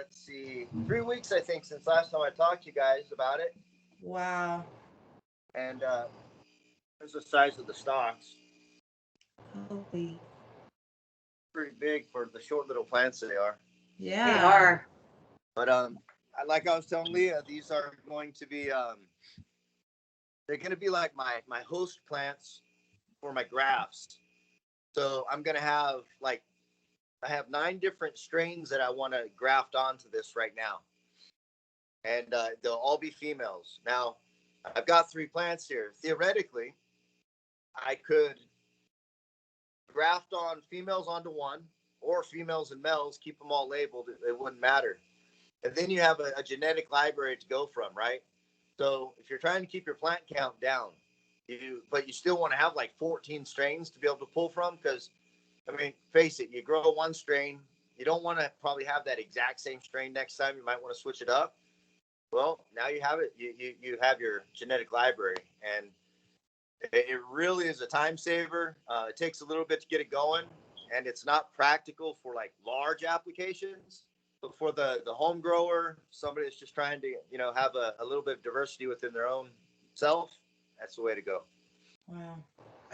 let's see, 3 weeks, I think, since last time I talked to you guys about it. Wow. And there's the size of the stalks. Holy. Pretty big for the short little plants they are. Yeah. They are. But like I was telling Leah, these are going to be they're going to be like my host plants for my grafts. So I'm going to have like I have 9 different strains that I want to graft onto this right now, and they'll all be females. Now I've got 3 plants here. Theoretically, I could graft on females onto one, or females and males, keep them all labeled. It wouldn't matter. And then you have a genetic library to go from, right? So if you're trying to keep your plant count down, but you still want to have like 14 strains to be able to pull from, because I mean, face it, you grow one strain, you don't want to probably have that exact same strain next time. You might want to switch it up. Well, now you have it. You have your genetic library, and it really is a time saver. It takes a little bit to get it going, and it's not practical for like large applications. But for the home grower, somebody that's just trying to have a little bit of diversity within their own self, that's the way to go. Wow.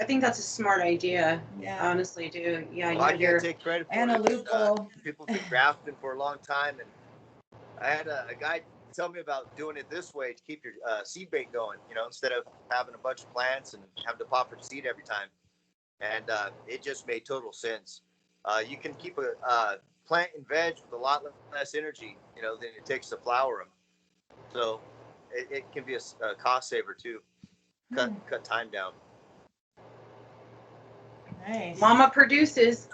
I think that's a smart idea. Yeah. I honestly do. Yeah, Well, I can't take credit for and it. a loophole. People have been grafting for a long time, and I had a guy tell me about doing it this way to keep your seed bank going. Instead of having a bunch of plants and having to pop for seed every time, and it just made total sense. You can keep a plant and veg with a lot less energy, than it takes to flower them. So it can be a cost saver too. Cut time down. Nice. Mama produces.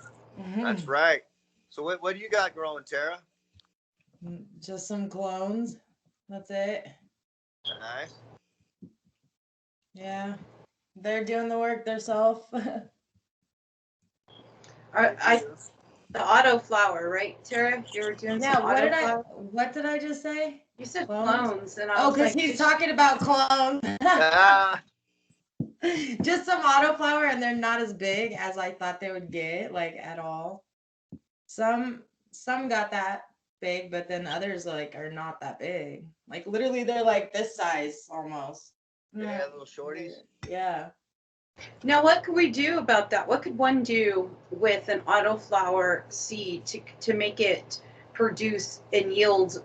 That's right. So what do you got growing, Tara? Just some clones. That's it. Nice. Yeah. They're doing the work themselves. The auto flower, right, Tara? You were doing some auto flower? What did I just say? You said clones, and I was because he's talking about clones. Just some autoflower, and they're not as big as I thought they would get, like at all. Some got that big, but then others like are not that big. Like literally, they're like this size almost. Yeah, little shorties. Yeah. Now, what could we do about that? What could one do with an autoflower seed to make it produce and yield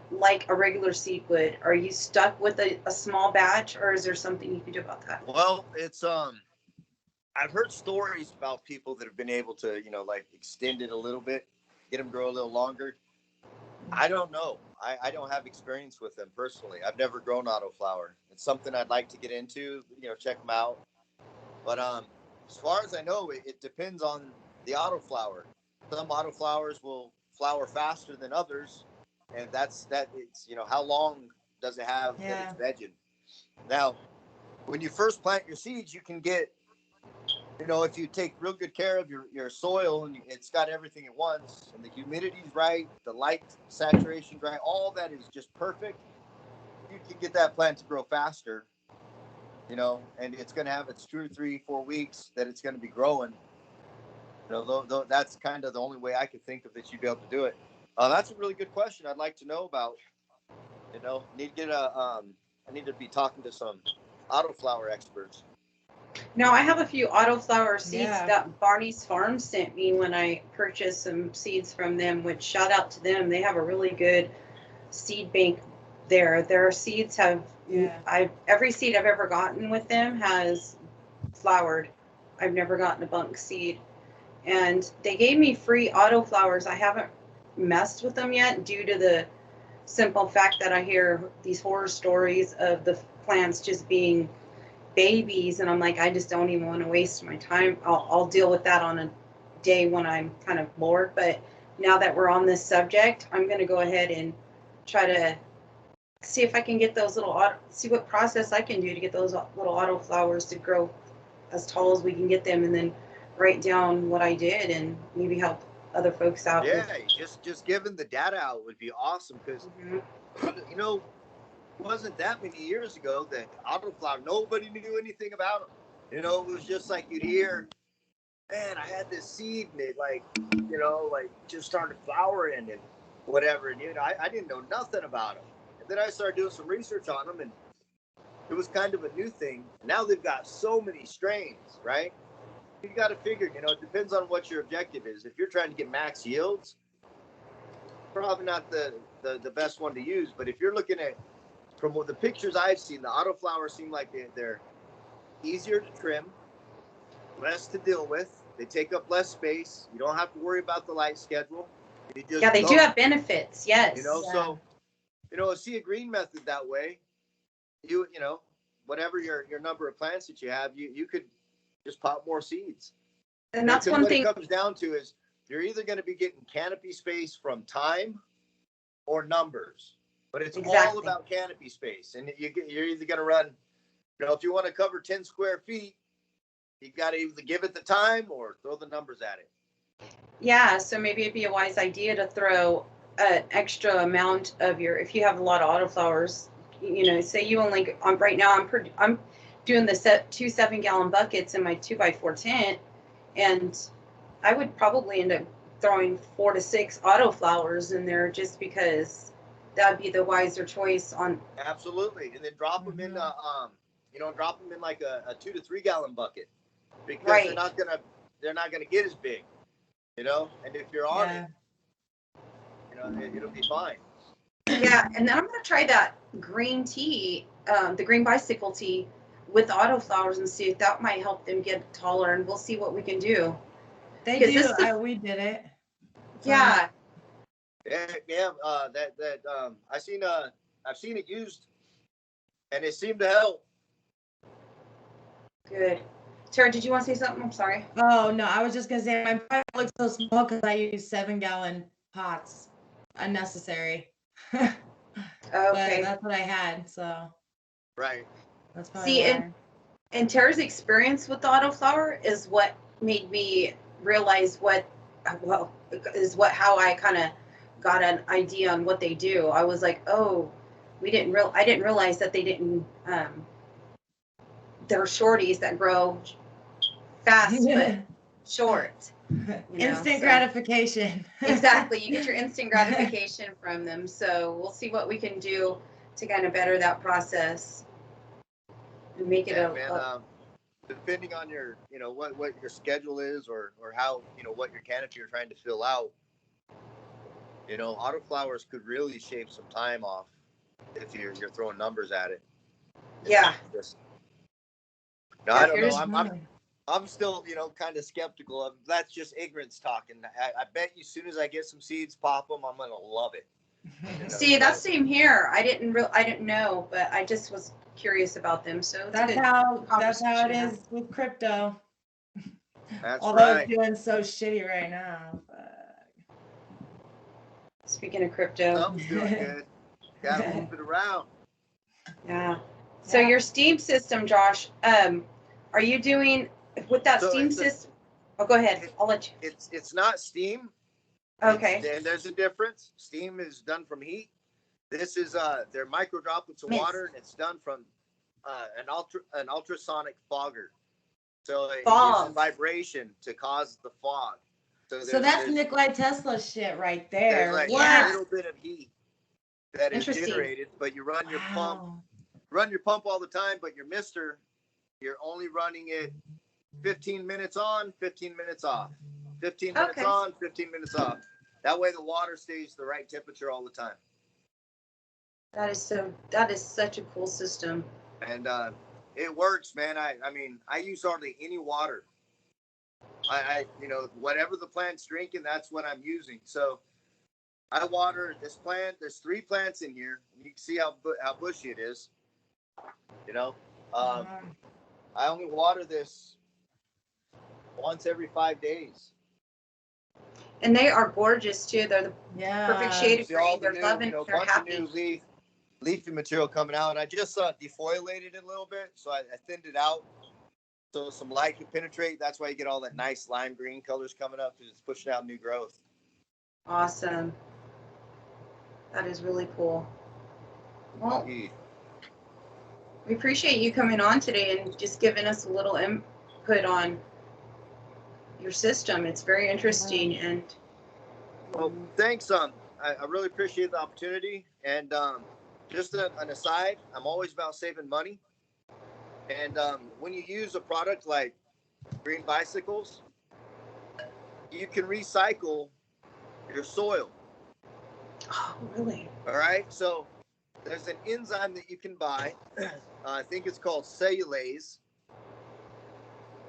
like a regular seed would? Are you stuck with a small batch, or is there something you can do about that? Well, it's I've heard stories about people that have been able to like extend it a little bit, get them grow a little longer. I don't know. I don't have experience with them personally. I've never grown autoflower. It's something I'd like to get into, check them out. But as far as I know, it depends on the autoflower. Some autoflowers will flower faster than others, and that's it's how long does it have that it's vegging. Now, when you first plant your seeds, you can get if you take real good care of your soil and it's got everything it wants, and the humidity's right, the light saturation's right, all that is just perfect, you can get that plant to grow faster. And it's going to have its 2 or 3, 4 weeks that it's going to be growing. That's kind of the only way I could think of that you'd be able to do it. That's a really good question. I'd like to know about. Need to get I need to be talking to some autoflower experts. No, I have a few autoflower seeds that Barney's Farm sent me when I purchased some seeds from them. Which shout out to them. They have a really good seed bank there. Their seeds have. Every seed I've ever gotten with them has flowered. I've never gotten a bunk seed, and they gave me free autoflowers. I haven't messed with them yet due to the simple fact that I hear these horror stories of the plants just being babies, and I'm like, I just don't even want to waste my time. I'll deal with that on a day when I'm kind of bored. But now that we're on this subject, I'm going to go ahead and try to see if I can get those see what process I can do to get those little autoflowers to grow as tall as we can get them, and then write down what I did and maybe help other folks out. Yeah, just giving the data out would be awesome, because it wasn't that many years ago that autoflower, nobody knew anything about them. It was just like you'd hear, man, I had this seed and it like just started flowering, and whatever. And I didn't know nothing about them. And then I started doing some research on them, and it was kind of a new thing. Now they've got so many strains, right? You got to figure, it depends on what your objective is. If you're trying to get max yields, probably not the best one to use. But if you're looking at, from what the pictures I've seen, the autoflowers seem like they're easier to trim, less to deal with. They take up less space. You don't have to worry about the light schedule. Yeah, they do have benefits. Yes. So, a sea of green method that way, whatever your number of plants that you have, you could just pop more seeds. And that's one thing. What it comes down to is you're either going to be getting canopy space from time or numbers, but it's all about canopy space. And you're either going to run, if you want to cover 10 square feet, you got to either give it the time or throw the numbers at it. Yeah, so maybe it'd be a wise idea to throw an extra amount of if you have a lot of autoflowers, say you only, right now I'm doing the 2 7-gallon buckets in my 2x4 tent, and I would probably end up throwing 4 to 6 autoflowers in there just because that'd be the wiser choice on. Absolutely. And then drop them in, drop them in like a 2 to 3 gallon bucket, because they're not gonna get as big, and if you're on it, it'll be fine. Yeah, and then I'm gonna try that green tea, the green bicycle tea with autoflowers, and see if that might help them get taller, and we'll see what we can do. They do. We did it. Yeah. Yeah. I've seen it used, and it seemed to help. Good. Tara, did you want to say something? I'm sorry. Oh no, I was just gonna say my pot looks so small because I use 7-gallon pots. Unnecessary. Okay. But that's what I had, so. Right. That's probably why. And Tara's experience with the autoflower is what made me realize how I kind of got an idea on what they do. I was like, oh, I didn't realize that they didn't, they're shorties that grow fast but short. Instant gratification. Exactly. You get your instant gratification from them. So we'll see what we can do to kind of better that process and make it depending on your, what your schedule is, or how, what your canopy you're trying to fill out, autoflowers could really shave some time off if you're throwing numbers at it. Yeah. I don't know. I'm still, kind of skeptical of. That's just ignorance talking. I bet you, as soon as I get some seeds, pop them, I'm gonna love it. See, that's same here. I didn't know, but I just was curious about them. So that's how it is with crypto. That's Although it's doing so shitty right now. But... Speaking of crypto, something's doing good. Gotta move it around. Yeah. So your steam system, Josh, are you doing with that steam system? Oh, go ahead. I'll let you. It's not steam. Okay. And there's a difference. Steam is done from heat. This is they're micro droplets of water, and it's done from an ultrasonic fogger. So it uses vibration to cause the fog. So that's Nikola Tesla shit right there. There's like a little bit of heat that is generated, but you run your pump all the time, but your mister, you're only running it 15 minutes on, 15 minutes off. 15 minutes on, 15 minutes off. That way the water stays the right temperature all the time. That is such a cool system. And it works, man. I mean, I use hardly any water. I whatever the plant's drinking, that's what I'm using. So I water this plant. There's 3 plants in here. You can see how bushy it is. I only water this once every 5 days. And they are gorgeous too. They're the perfect shade of green. They're loving. They're happy. Of new leafy material coming out. And I just defoliated it a little bit, so I thinned it out so some light can penetrate. That's why you get all that nice lime green colors coming up, because it's pushing out new growth. Awesome. That is really cool. Well, we appreciate you coming on today and just giving us a little input on your system. It's very interesting. And well, thanks. I really appreciate the opportunity. And just an aside, I'm always about saving money. And when you use a product like Green Bicycles, you can recycle your soil. Oh, really? All right. So there's an enzyme that you can buy. I think it's called cellulase.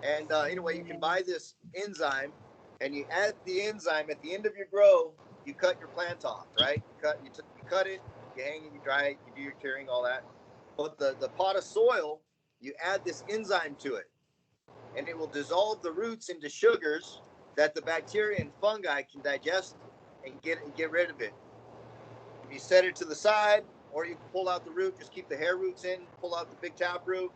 And anyway, you can buy this enzyme, and you add the enzyme at the end of your grow. You cut your plant off, right? You cut it, you hang it, you dry it, you do your curing, all that. But the pot of soil, you add this enzyme to it, and it will dissolve the roots into sugars that the bacteria and fungi can digest and get rid of it. You set it to the side, or you can pull out the root, just keep the hair roots in, pull out the big tap root,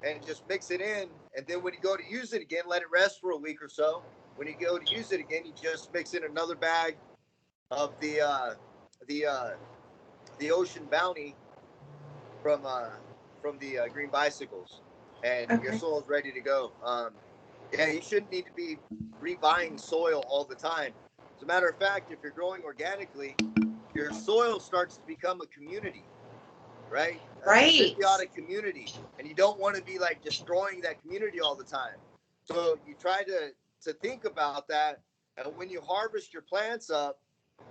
and just mix it in. And then when you go to use it again, let it rest for a week or so. When you go to use it again, you just mix in another bag of the Ocean Bounty from the Green Bicycles, and your soil is ready to go. Yeah, you shouldn't need to be rebuying soil all the time. As a matter of fact, if you're growing organically, your soil starts to become a community, right? Right. A symbiotic community, and you don't want to be like destroying that community all the time. So you try to think about that, and when you harvest your plants up,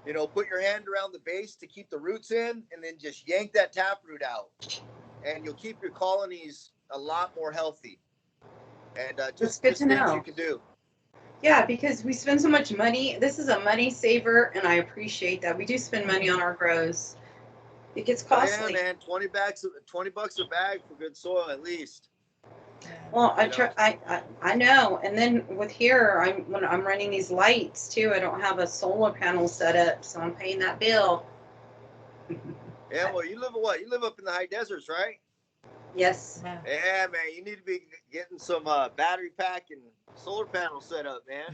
you know, put your hand around the base to keep the roots in, and then just yank that taproot out, and you'll keep your colonies a lot more healthy. And just good to things know. you can do. Yeah, because we spend so much money. This is a money saver, and I appreciate that. We do spend money on our grows. It gets costly. Yeah, man, $20 a bag for good soil at least. Well, I know. And then with here, when I'm running these lights too, I don't have a solar panel set up, so I'm paying that bill. Yeah, well, you live up in the high deserts, right? Yes. Yeah, man, you need to be getting some battery pack and solar panel set up, man.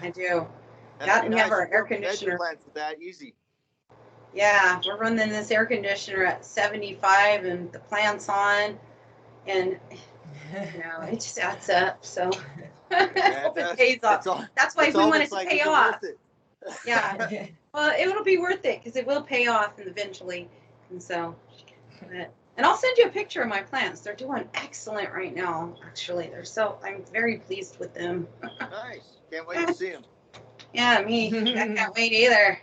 I do. That'd be We have nice. our You air work with conditioner. plants with that easy. Yeah, we're running this air conditioner at 75 and the plant's on, and it just adds up. So I hope it pays off. That's why we want it to pay off. Yeah. Well, it'll be worth it because it will pay off eventually. And so, and I'll send you a picture of my plants. They're doing excellent right now. Actually, I'm very pleased with them. Nice. Can't wait to see them. Yeah, me. I can't wait either.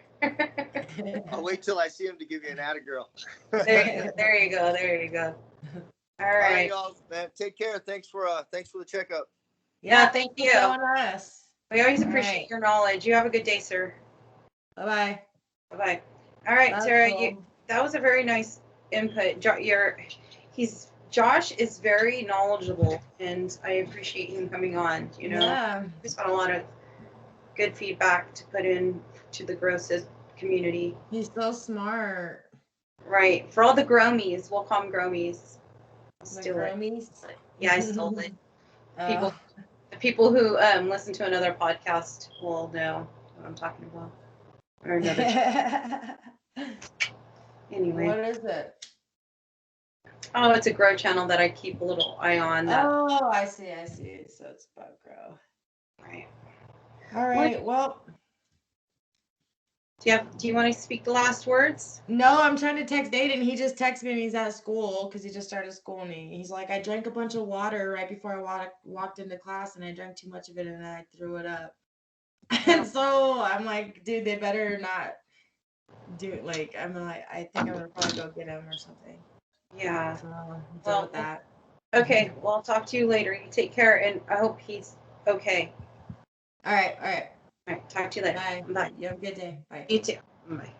I'll wait till I see him to give you an atta girl. There you go. All right, y'all, man. Take care. Thanks for the checkup. Yeah, thank you. Us. We always appreciate your knowledge. You have a good day, sir. Bye-bye. Bye-bye. All right, That's Sarah, cool. that was a very nice input. Josh is very knowledgeable, and I appreciate him coming on. Yeah. He's got a lot of good feedback to put in to the grow community. He's so smart. Right. For all the gromies, we'll call them gromies. Gromies? Yeah, I stole it. People who listen to another podcast will know what I'm talking about. Or another. Anyway. What is it? Oh, it's a grow channel that I keep a little eye on. Oh, I see. So it's about grow. Right. All right. Well, do you want to speak the last words? No, I'm trying to text Aiden. He just texted me and he's at school because he just started school. And he's like, I drank a bunch of water right before I walked into class, and I drank too much of it and I threw it up. And so I'm like, dude, they better not do it. Like, I think I'm gonna probably go get him or something. Yeah. So with that. Okay. Well, I'll talk to you later. You take care, and I hope he's okay. All right. All right. Talk to you later. Bye. Bye. You have a good day. Bye. You too. Bye.